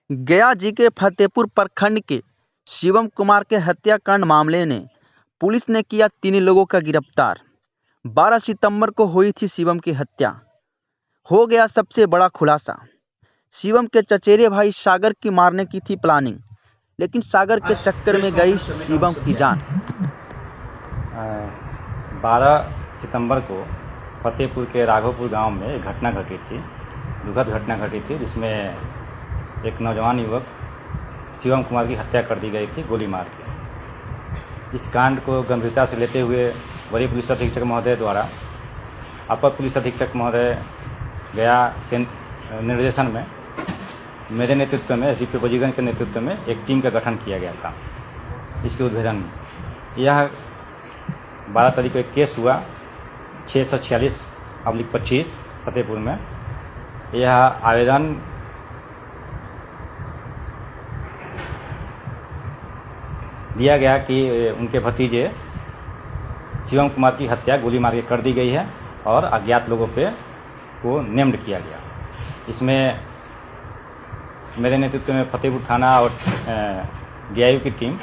गया जी के फतेहपुर प्रखंड के शिवम कुमार के हत्याकांड मामले में पुलिस ने किया 3 लोगों का गिरफ्तार। 12 सितंबर को हुई थी शिवम की हत्या। हो गया सबसे बड़ा खुलासा। शिवम के चचेरे भाई सागर की मारने की थी प्लानिंग, लेकिन सागर के चक्कर में गई शिवम की जान। 12 सितंबर को फतेहपुर के राघोपुर गांव में एक घटना घटी थी, दुखद घटना घटी थी, जिसमें एक नौजवान युवक शिवम कुमार की हत्या कर दी गई थी गोली मार के। इस कांड को गंभीरता से लेते हुए वरीय पुलिस अधीक्षक महोदय द्वारा अपर पुलिस अधीक्षक महोदय गया के निर्देशन में मेरे नेतृत्व में एसडीपी बजीगंज के नेतृत्व में एक टीम का गठन किया गया था। इसके उद्भेदन में यह 12 तारीख को एक केस हुआ 646/25 फतेहपुर में। यह आवेदन दिया गया कि उनके भतीजे शिवम कुमार की हत्या गोली मार के कर दी गई है और अज्ञात लोगों को नेम्ड किया गया। इसमें मेरे नेतृत्व में फतेहपुर थाना और डीआईओ की टीम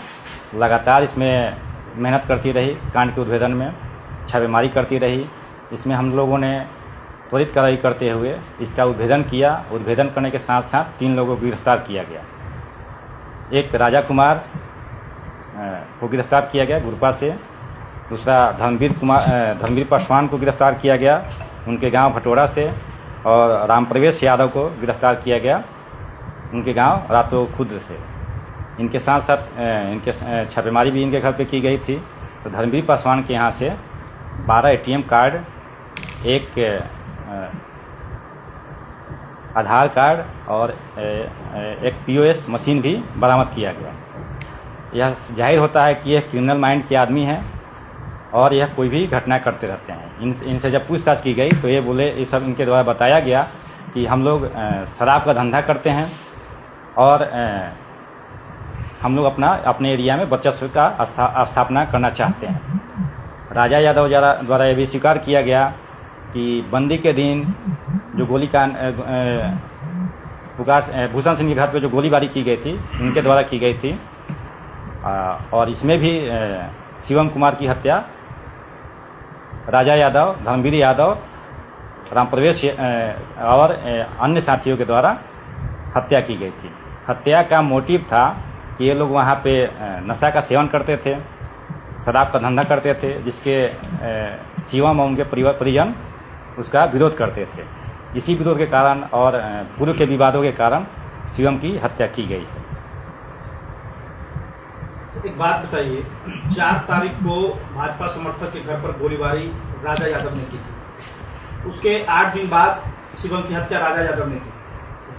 लगातार इसमें मेहनत करती रही, कांड के उद्भेदन में छापेमारी करती रही। इसमें हम लोगों ने त्वरित कार्रवाई करते हुए इसका उद्भेदन किया। उद्भेदन करने के साथ साथ 3 लोगों को गिरफ्तार किया गया। एक राजा कुमार को गिरफ्तार किया गया गुरपा से, दूसरा धर्मवीर पासवान को गिरफ्तार किया गया उनके गांव भटोरा से, और राम प्रवेश यादव को गिरफ्तार किया गया उनके गांव रातो खुर्द से। इनके साथ साथ इनके छापेमारी भी इनके घर पे की गई थी। तो धर्मवीर पासवान के यहाँ से 12 एटीएम कार्ड, एक आधार कार्ड और एक पीओएस मशीन भी बरामद किया गया। यह जाहिर होता है कि यह क्रिमिनल माइंड के आदमी हैं और यह कोई भी घटना करते रहते हैं। इनसे जब पूछताछ की गई तो ये बोले, ये सब इनके द्वारा बताया गया कि हम लोग शराब का धंधा करते हैं और हम लोग अपने एरिया में वर्चस्व का स्थापना करना चाहते हैं। राजा यादव द्वारा यह भी स्वीकार किया गया कि बंदी के दिन जो गोली का भूषण सिंह के घर पे जो गोलीबारी की गई थी उनके द्वारा की गई थी, और इसमें भी शिवम कुमार की हत्या राजा यादव, धर्मवीर यादव, राम प्रवेश और अन्य साथियों के द्वारा हत्या की गई थी। हत्या का मोटिव था कि ये लोग वहाँ पे नशा का सेवन करते थे, शराब का धंधा करते थे, जिसके शिवम और उनके परिजन उसका विरोध करते थे। इसी विरोध के कारण और पूर्व के विवादों के कारण शिवम की हत्या की गई है। एक बात बताइए, 4 तारीख को भाजपा समर्थक के घर पर गोलीबारी राजा यादव ने की थी। उसके 8 दिन बाद शिवम की हत्या राजा यादव ने की।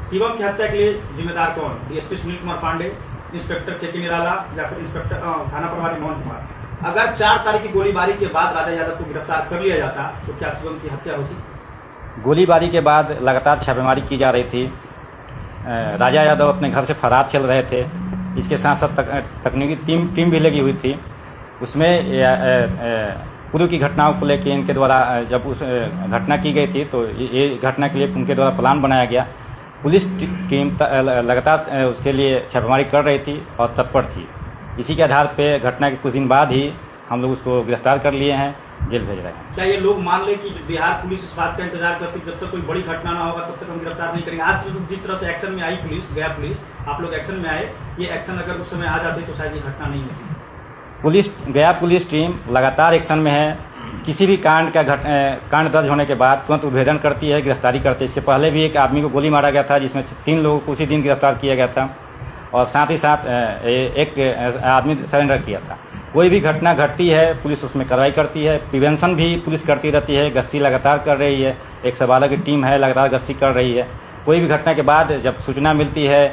शिवम की हत्या के लिए जिम्मेदार कौन? डीएसपी सुनील कुमार पांडे, इंस्पेक्टर के निराला या फिर इंस्पेक्टर थाना प्रभारी मोहन कुमार? अगर 4 तारीख की गोलीबारी के बाद राजा यादव को गिरफ्तार कर लिया जाता तो क्या शिवम की हत्या होती? गोलीबारी के बाद लगातार छापेमारी की जा रही थी। राजा यादव अपने घर से फरार चल रहे थे। इसके साथ साथ तकनीकी टीम भी लगी हुई थी। उसमें पूर्व की घटनाओं को लेकर इनके द्वारा जब उस घटना की गई थी तो ये घटना के लिए उनके द्वारा प्लान बनाया गया। पुलिस टीम लगातार उसके लिए छापेमारी कर रही थी और तत्पर थी। इसी के आधार पे घटना के कुछ दिन बाद ही हम लोग उसको गिरफ्तार कर लिए हैं, जेल भेज रहे हैं। क्या ये लोग मान ले कि बिहार पुलिस इस बात का इंतजार करती जब तक कोई बड़ी घटना ना होगा तब तक हम गिरफ्तार नहीं करेंगे? आज तो जिस तरह से एक्शन में आई पुलिस, गया पुलिस, आप लोग एक्शन में आए, ये एक्शन अगर उस समय आ जाते तो शायद ये घटना नहीं होती। गया पुलिस टीम लगातार एक्शन में है। किसी भी कांड दर्ज होने के बाद तुरंत उद्भेदन करती है, गिरफ्तारी करती है। इसके पहले भी एक आदमी को गोली मारा गया था जिसमें 3 लोगों को उसी दिन गिरफ्तार किया गया था, और साथ ही साथ एक आदमी सरेंडर किया था। कोई भी घटना घटती है पुलिस उसमें कार्रवाई करती है। प्रिवेंशन भी पुलिस करती रहती है, गश्ती लगातार कर रही है। 112 की टीम है, लगातार गश्ती कर रही है। कोई भी घटना के बाद जब सूचना मिलती है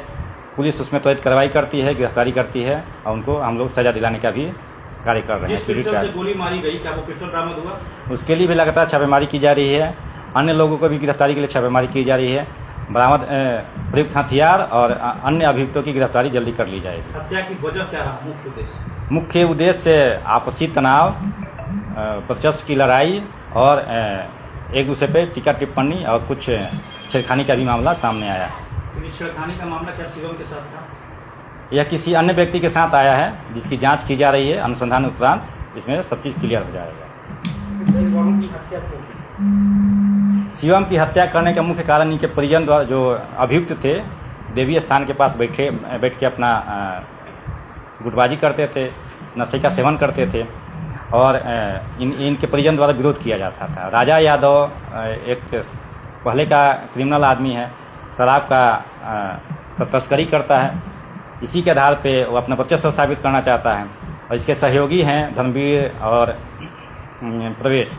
पुलिस उसमें त्वरित कार्रवाई करती है, गिरफ्तारी करती है और उनको हम लोग सजा दिलाने का भी कार्य कर रहे हैं। जिस पिस्टल से गोली मारी गई, क्या वो पिस्टल बरामद हुआ? उसके लिए भी लगातार छापेमारी की जा रही है। अन्य लोगों को भी गिरफ्तारी के लिए छापेमारी की जा रही है। बरामद प्रयुक्त हथियार और अन्य अभियुक्तों की गिरफ्तारी जल्दी कर ली जाएगी। हत्या की वजह क्या रहा? मुख्य उद्देश्य आपसी तनाव, वर्चस्व की लड़ाई और एक दूसरे पे टीका टिप्पणी और कुछ छेड़खानी का भी मामला सामने आया। लेकिन छेड़खानी का मामला क्या शिवम के साथ था? यह किसी अन्य व्यक्ति के साथ आया है, जिसकी जांच की जा रही है। अनुसंधान उपरांत इसमें सब चीज़ क्लियर हो जाएगा। शिवम की हत्या क्यों की? शिवम की हत्या करने का मुख्य कारण इनके परिजन द्वारा जो अभियुक्त थे, देवी स्थान के पास बैठ के अपना गुटबाजी करते थे, नशे का सेवन करते थे और इनके परिजन द्वारा विरोध किया जाता था। राजा यादव एक पहले का क्रिमिनल आदमी है, शराब का तस्करी करता है। इसी के आधार पे वो अपना वर्चस्व साबित करना चाहता है और इसके सहयोगी हैं धर्मवीर और प्रवेश,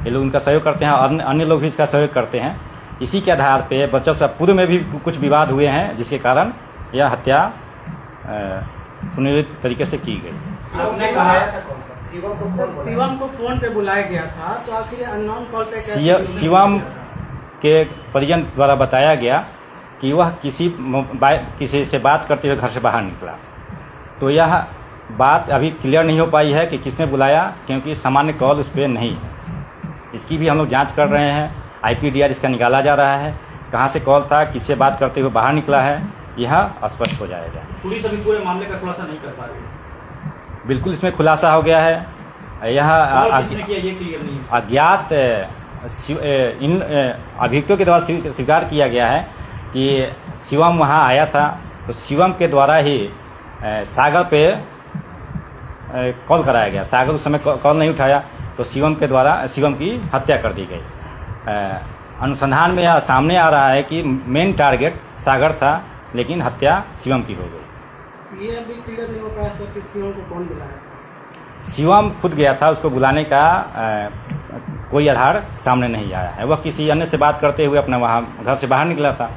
ये लोग उनका सहयोग करते हैं और अन्य लोग भी इसका सहयोग करते हैं। इसी के आधार पे वर्चस्व पूर्व में भी कुछ विवाद हुए हैं, जिसके कारण यह हत्या सुनियोजित तरीके से की गई। आपने कहा शिवम को फोन पे बुलाया गया था, तो आखिर अननोन कॉल पे कैसे? शिवम के परिजन द्वारा बताया गया कि वह किसी से बात करते हुए घर से बाहर निकला। तो यह बात अभी क्लियर नहीं हो पाई है कि किसने बुलाया, क्योंकि सामान्य कॉल उस पर नहीं है। इसकी भी हम लोग जांच कर रहे हैं। IPDR इसका निकाला जा रहा है, कहाँ से कॉल था, किससे बात करते हुए बाहर निकला है, यह स्पष्ट हो जाएगा। पुलिस अभी पूरे मामले का खुलासा नहीं कर पा रही है। बिल्कुल इसमें खुलासा हो गया है। यह किसने किया ये क्लियर नहीं है। अज्ञात इन अभियुक्तों के द्वारा स्वीकार किया गया है कि शिवम वहां आया था, तो शिवम के द्वारा ही सागर पे कॉल कराया गया। सागर उस समय कॉल नहीं उठाया, तो शिवम के द्वारा शिवम की हत्या कर दी गई। अनुसंधान में यह सामने आ रहा है कि मेन टारगेट सागर था, लेकिन हत्या शिवम की हो गई। ये अभी क्लियर नहीं हो पाया सर कि शिवम को कौन बुलाया? शिवम खुद गया था, उसको बुलाने का कोई आधार सामने नहीं आया है। वह किसी अन्य से बात करते हुए अपना वहाँ घर से बाहर निकला था,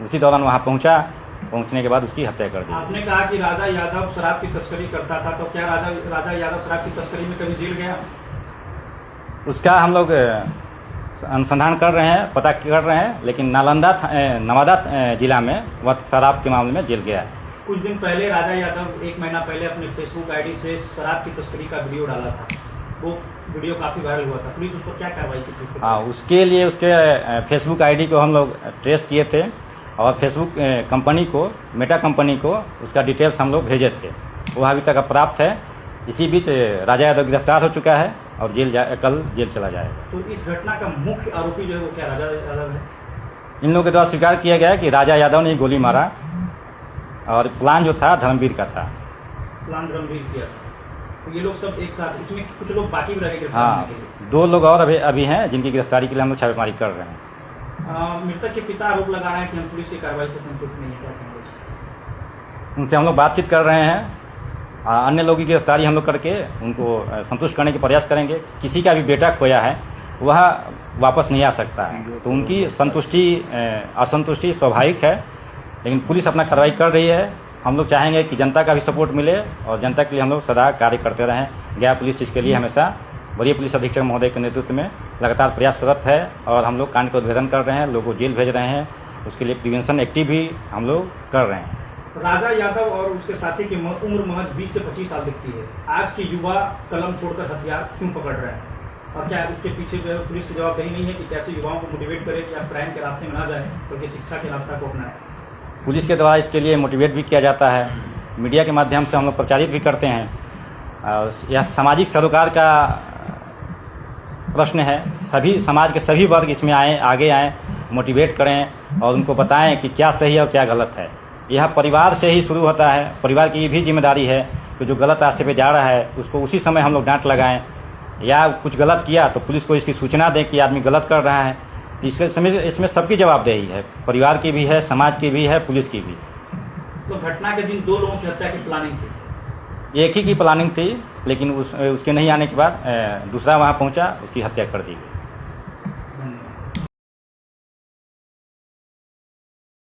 उसी दौरान वहाँ पहुँचने के बाद उसकी हत्या कर दी। आपने कहा कि राजा यादव शराब की तस्करी करता था, तो क्या राजा यादव शराब की तस्करी में कभी जेल गया? उसका हम लोग अनुसंधान कर रहे हैं, पता कर रहे हैं, लेकिन नवादा जिला में वह शराब के मामले में जेल गया है। कुछ दिन पहले राजा यादव 1 महीना पहले अपने फेसबुक आईडी से शराब की तस्करी का वीडियो डाला था, वो वीडियो काफी वायरल हुआ था। पुलिस उस पर क्या कार्रवाई की थी? हाँ, उसके लिए उसके फेसबुक आईडी को हम लोग ट्रेस किए थे और फेसबुक कंपनी को, मेटा कंपनी को उसका डिटेल्स हम लोग भेजे थे। वो अभी तक अप्राप्त है। इसी बीच राजा यादव गिरफ्तार हो चुका है और कल जेल चला जाएगा। तो इस घटना का मुख्य आरोपी जो है वो क्या राजा यादव है? इन लोगों के द्वारा स्वीकार किया गया है कि राजा यादव ने गोली मारा और प्लान जो था धर्मवीर का था। प्लान धर्मवीर किया था। तो ये लोग सब एक साथ, इसमें कुछ लोग बाकी भी रहे गिरफ्तार हाँ, होने के लिए। 2 लोग और अभी हैं, जिनकी गिरफ्तारी के लिए हम लोग छापेमारी कर रहे हैं। मृतक के पिता आरोप लगा रहे हैं कि हम पुलिस की कार्रवाई से संतुष्ट नहीं है, क्या कहेंगे? उनसे हम लोग बातचीत कर रहे हैं। अन्य लोगों की गिरफ्तारी हम लोग करके उनको संतुष्ट करने के प्रयास करेंगे। किसी का भी बेटा खोया है, वह वापस नहीं आ सकता है, तो उनकी असंतुष्टि स्वाभाविक है, लेकिन पुलिस अपना कार्रवाई कर रही है। हम लोग चाहेंगे कि जनता का भी सपोर्ट मिले और जनता के लिए हम लोग सदा कार्य करते रहें। गया पुलिस इसके लिए हमेशा वरीय पुलिस अधीक्षक महोदय के नेतृत्व में लगातार प्रयासरत है और हम लोग कांड का उद्भेदन कर रहे हैं, लोगों को जेल भेज रहे हैं। उसके लिए प्रिवेंशन एक्टिव भी हम लोग कर रहे हैं। राजा यादव और उसके साथी की उम्र महज 20 से 25 साल दिखती है। आज के युवा कलम छोड़कर हथियार क्यों पकड़ रहे हैं, और क्या इसके पीछे जो है पुलिस की जवाबदेही नहीं है कि कैसे युवाओं को मोटिवेट करे कि आप क्राइम के रास्ते में ना जाए, बल्कि शिक्षा के रास्ता को अपनाएं? पुलिस के द्वारा इसके लिए मोटिवेट भी किया जाता है, मीडिया के माध्यम से हम लोग प्रचारित भी करते हैं। यह सामाजिक सरोकार का प्रश्न है। सभी समाज के सभी वर्ग इसमें आगे आएँ, मोटिवेट करें और उनको बताएं कि क्या सही है और क्या गलत है। यह परिवार से ही शुरू होता है। परिवार की भी जिम्मेदारी है कि जो गलत रास्ते पे जा रहा है उसको उसी समय हम लोग डांट लगाएं, या कुछ गलत किया तो पुलिस को इसकी सूचना दें कि आदमी गलत कर रहा है। इसमें सबकी जवाबदेही है, परिवार की भी है, समाज की भी है, पुलिस की भी। तो घटना के दिन 2 लोगों की हत्या की प्लानिंग थी? एक ही की प्लानिंग थी, लेकिन उसके नहीं आने के बाद दूसरा वहाँ पहुँचा, उसकी हत्या कर दी गई।